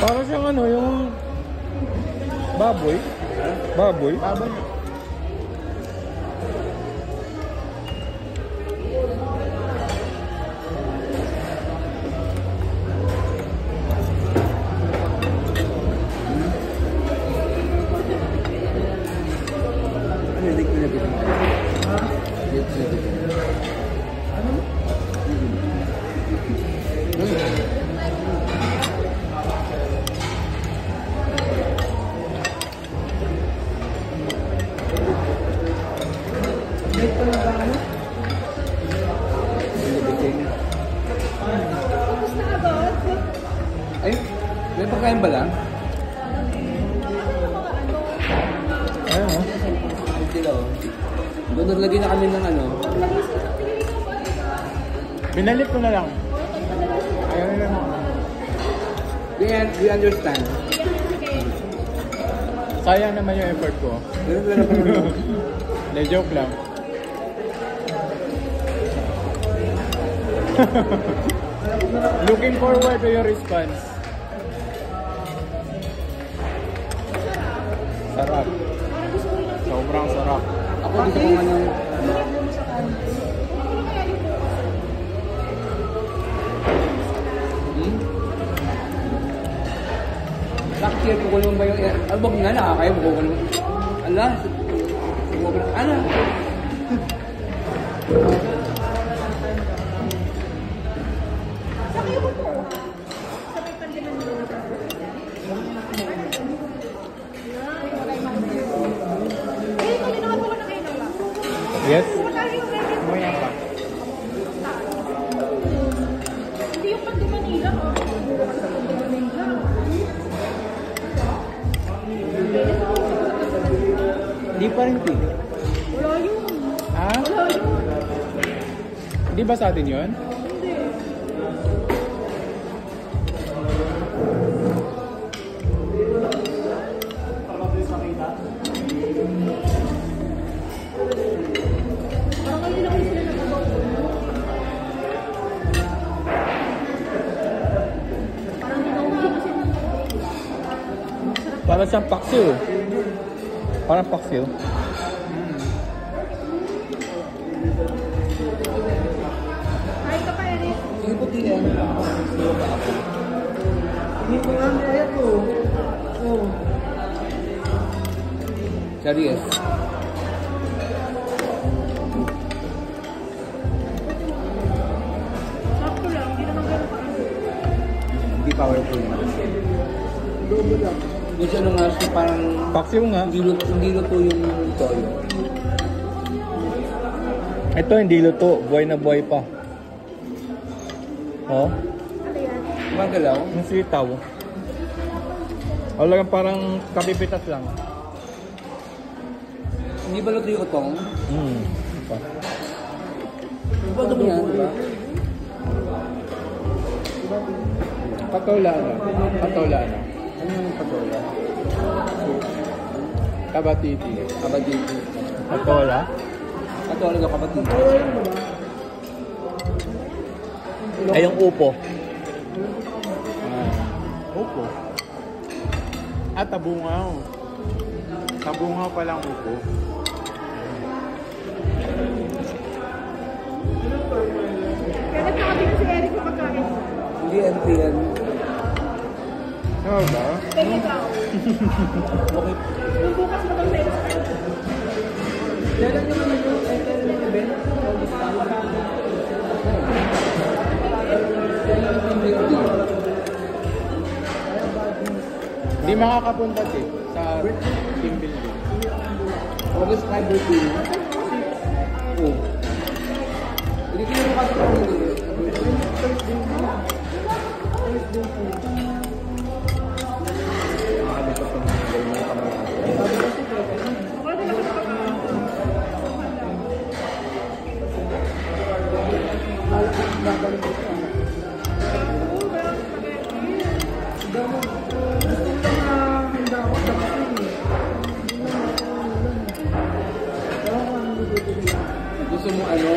Para siyang ano, yung baboy. Baboy. Baboy. Ay, may pagkain ba lang? Ayun o. Sila o. Doon naglagay na kami ng ano. Binalik ko na lang. Ayaw nila mo. We understand. Sayang naman yung effort ko. De, joke lang. Looking forward to your response. Sarap. Sobrang sarap. Ako gusto ko nga ng... Nakikita ko naman ba yung... Albog nga, nakakaya mo ko naman. Ala? Ano? Yes? Mamaya pa. Hindi yung pag di Manila, ha? Di pa rin tea. Wala yun. Ha? Wala yun. Di ba sa atin yun? Parang ngayon ako sila nagagawa. Parang ginawa kasi. Parang siyang paksiw. Parang paksiw. Kahit ka pa, Eric. Sige po, tingin. Hindi ko nga kaya to. Oh. Serious. Sakto lang, hindi naman ganun pa. Hindi powerful. Lobo lang. Yung siya nung nga, parang... Paksiw nga. Hindi luto yung toyo. Ito hindi luto. Buhay na buhay pa. Oh. Ano yan? Magalaw. Yung sitaw. Wala parang kapipitas lang. Hindi ba luto yung utong? Pa. Di ba utong yan? Diba? Patola na. Patola na. Ano yung patola? Kabatiti. Kabadito. Patola. Patola ng kabadito. Ay, yung upo. Upo. Ah, tabungaw. Tabungaw palang upo. Kaya nagkakabi na si Eric sa pagkain. Hindi NPN. Ano ba? Kaya ikaw. Okay. Nung bukas mo kang sa'yo sa kanya. Kailan naman yung enter ng event? Hindi makakapunta sa team building. August 5 birthday. Oo. Hindi ko yung kasama ko. Nakalipas ng mga kamay. Gusto mo ano,